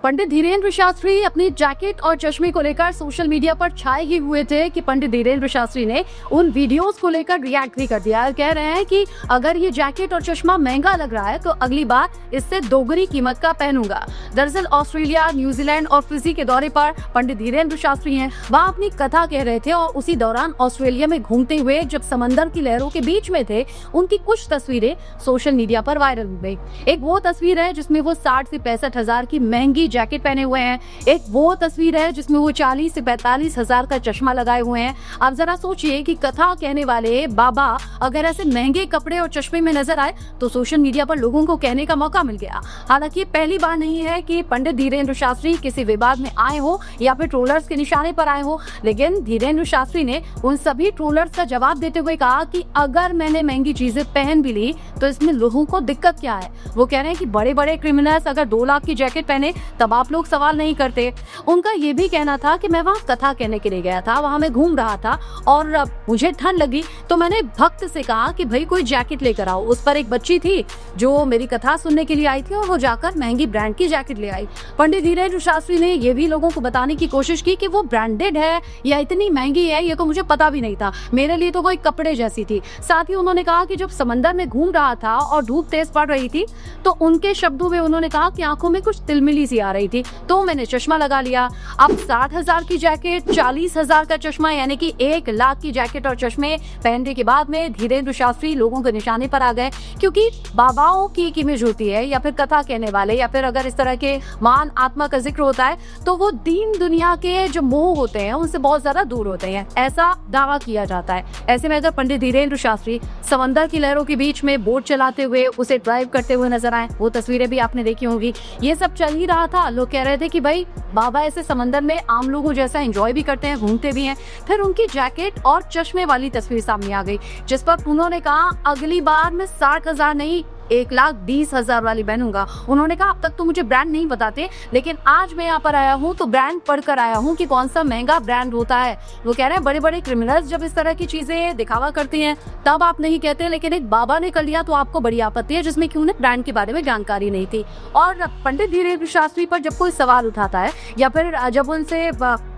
पंडित धीरेन्द्र शास्त्री अपनी जैकेट और चश्मे को लेकर सोशल मीडिया पर छाए ही हुए थे कि पंडित धीरेन्द्र शास्त्री ने उन वीडियोस को लेकर रिएक्ट भी कर दिया। कह रहे हैं कि अगर ये जैकेट और चश्मा महंगा लग रहा है तो अगली बार इससे दोगुनी कीमत का पहनूंगा। दरअसल ऑस्ट्रेलिया, न्यूजीलैंड और फिजी के दौरे पर पंडित धीरेन्द्र शास्त्री हैं, वहाँ अपनी कथा कह रहे थे और उसी दौरान ऑस्ट्रेलिया में घूमते हुए जब समंदर की लहरों के बीच में थे, उनकी कुछ तस्वीरें सोशल मीडिया पर वायरल हो गई। एक वो तस्वीर है जिसमें वो 60 से 65 हजार की महंगी जैकेट पहने हुए हैं। एक वो तस्वीर है जिसमें वो 40 से 45 हजार का चश्मा लगाए हुए हैं। आप जरा सोचिए कि कथा कहने वाले बाबा अगर ऐसे महंगे कपड़े और चश्मे में नजर आए तो सोशल मीडिया पर लोगों को कहने का मौका मिल गया। हालांकि पहली बार नहीं है कि पंडित धीरेन्द्र शास्त्री किसी विवाद में आए हो या फिर ट्रोलर्स के निशाने पर आए हो, लेकिन धीरेन्द्र शास्त्री ने उन सभी ट्रोलर्स का जवाब देते हुए कहा कि अगर मैंने महंगी चीजें पहन भी ली तो इसमें लोगों को दिक्कत क्या है। वो कह रहे हैं कि बड़े बड़े क्रिमिनल्स अगर 2 लाख की जैकेट पहने तब आप लोग सवाल नहीं करते। उनका ये भी कहना था कि मैं वहाँ कथा कहने के लिए गया था, वहाँ मैं घूम रहा था और मुझे ठंड लगी तो मैंने भक्त से कहा कि भाई कोई जैकेट लेकर आओ। उस पर एक बच्ची थी जो मेरी कथा सुनने के लिए आई थी और वो जाकर महंगी ब्रांड की जैकेट ले आई। पंडित धीरेन्द्र शास्त्री ने ये भी लोगों को बताने की कोशिश की कि वो ब्रांडेड है या इतनी महंगी है ये तो मुझे पता भी नहीं था, मेरे लिए तो कोई कपड़े जैसी थी। साथ ही उन्होंने कहा कि जब समंदर में घूम रहा था और धूप तेज पड़ रही थी तो उनके शब्दों में उन्होंने कहा कि आंखों में कुछ तिलमिली सी आ रही थी तो मैंने चश्मा लगा लिया। अब 60 हजार की जैकेट, 40 हजार का चश्मा, यानी कि 1 लाख की जैकेट और चश्मे पहनने के बाद में धीरेन्द्र शास्त्री लोगों के निशाने पर आ गए, क्योंकि बाबाओं की एक इमेज होती है या फिर कथा कहने वाले या फिर अगर इस तरह के महान आत्मा का जिक्र होता है तो वो दीन दुनिया के जो मोह होते हैं उनसे बहुत ज्यादा दूर होते हैं, ऐसा दावा किया जाता है। ऐसे में अगर पंडित धीरेन्द्र शास्त्री समंदर की लहरों के बीच में बोट चलाते हुए उसे ड्राइव करते हुए नजर आए, वो तस्वीरें भी आपने देखी होंगी। ये सब चल ही रहा था, लोग कह रहे थे कि भाई बाबा ऐसे समंदर में आम लोगों जैसा एंजॉय भी करते हैं, घूमते भी हैं। फिर उनकी जैकेट और चश्मे वाली तस्वीर सामने आ गई जिस पर उन्होंने कहा अगली बार मैं 60 हजार नहीं 1,20,000 वाली पहनूंगा। उन्होंने कहा अब तक तो मुझे ब्रांड नहीं बताते, लेकिन आज मैं यहाँ पर आया हूँ तो ब्रांड पढ़कर आया हूँ कि कौन सा महंगा ब्रांड होता है। वो कह रहे हैं बड़े बड़े क्रिमिनल्स जब इस तरह की चीजें दिखावा करती हैं तब आप नहीं कहते, लेकिन एक बाबा ने कर लिया तो आपको बड़ी आपत्ति है, जिसमें कि उन्हें ब्रांड के बारे में जानकारी नहीं थी। और पंडित धीरेन्द्र शास्त्री पर जब कोई सवाल उठाता है या फिर जब उनसे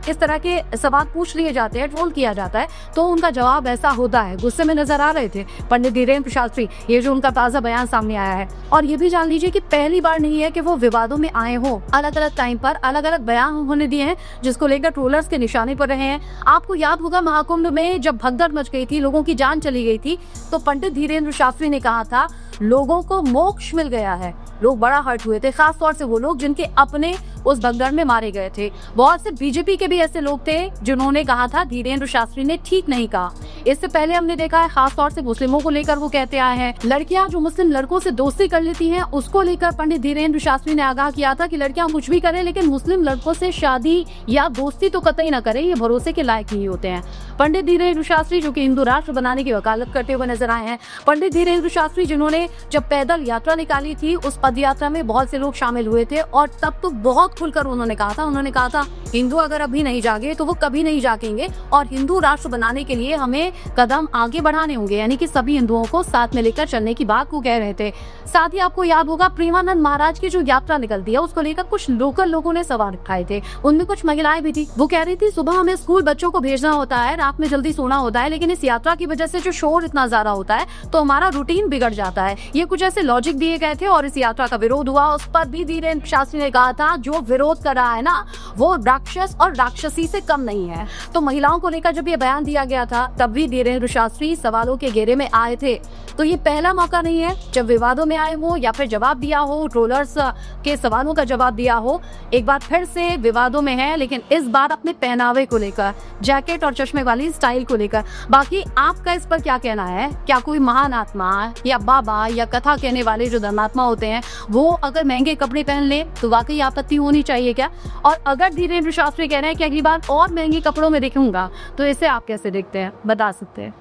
इस तरह के सवाल पूछ लिए जाते हैं, ट्रोल किया जाता है, तो उनका जवाब ऐसा होता है। गुस्से में नजर आ रहे थे पंडित धीरेन्द्र शास्त्री, ये जो उनका ताजा बयान सामने आया है। और ये भी जान लीजिए कि पहली बार नहीं है कि वो विवादों में आए हो, अलग अलग टाइम पर अलग अलग बयान उन्होंने दिए हैं जिसको लेकर ट्रोलर्स के निशाने पर रहे हैं। आपको याद होगा महाकुंभ में जब भगदड़ मच गई थी, लोगों की जान चली गई थी, तो पंडित धीरेन्द्र शास्त्री ने कहा था लोगों को मोक्ष मिल गया है। लोग बड़ा हर्ट हुए थे, खास तौर से वो लोग जिनके अपने उस भगदड़ में मारे गए थे। बहुत से बीजेपी के भी ऐसे लोग थे जिन्होंने कहा था धीरेन्द्र शास्त्री ने ठीक नहीं कहा। इससे पहले हमने देखा है खास तौर से मुस्लिमों को लेकर वो कहते आए हैं, लड़कियां जो मुस्लिम लड़कों से दोस्ती कर लेती हैं उसको लेकर पंडित धीरेन्द्र शास्त्री ने आगाह किया था कि लड़कियां कुछ भी करें लेकिन मुस्लिम लड़कों से शादी या दोस्ती तो कतई न करें, ये भरोसे के लायक नहीं होते हैं। पंडित धीरेन्द्र शास्त्री जो कि हिंदू राष्ट्र बनाने की वकालत करते हुए नजर आए हैं। पंडित धीरेन्द्र शास्त्री जिन्होंने जब पैदल यात्रा निकाली थी उस पद यात्रा में बहुत से लोग शामिल हुए थे और तब तो बहुत खुलकर उन्होंने कहा था हिंदू अगर अभी नहीं जागे तो वो कभी नहीं जागेंगे और हिंदू राष्ट्र बनाने के लिए हमें कदम आगे बढ़ाने होंगे, यानी कि सभी हिंदुओं को साथ में लेकर चलने की बात वो कह रहे थे। साथ ही आपको याद होगा प्रेमानंद महाराज की जो यात्रा निकलती है उसको लेकर कुछ लोकल लोगों ने सवाल उठाए थे, उनमें कुछ महिलाएं भी थी। वो कह रही थी सुबह हमें स्कूल बच्चों को भेजना होता है, रात में जल्दी सोना होता है, लेकिन इस यात्रा की वजह से जो शोर इतना ज्यादा होता है तो हमारा रूटीन बिगड़ जाता है। ये कुछ ऐसे लॉजिक दिए गए थे और इस यात्रा का विरोध हुआ। उस पर भी धीरेन्द्र शास्त्री ने कहा था जो विरोध कर रहा है ना वो राक्षस और राक्षसी से कम नहीं है। तो महिलाओं को लेकर जब ये बयान दिया गया था तब भी धीरेन्द्र शास्त्री सवालों के घेरे में आए थे। तो ये पहला मौका नहीं है जब विवादों में आए हो या फिर जवाब दिया हो, ट्रोलर्स के सवालों का जवाब दिया हो। एक बार फिर से विवादों में है, लेकिन इस बार अपने पहनावे को लेकर, जैकेट और चश्मे वाली स्टाइल को लेकर। बाकी आपका इस पर क्या कहना है? क्या कोई महान आत्मा या बाबा या कथा कहने वाले जो धर्मात्मा होते हैं वो अगर महंगे कपड़े पहन ले तो वाकई आपत्ति होनी चाहिए क्या? और अगर धीरेन्द्र शास्त्री कह रहे हैं कि अगली बार और महंगे कपड़ों में दिखूंगा तो इसे आप कैसे देखते हैं, बता सकते हैं।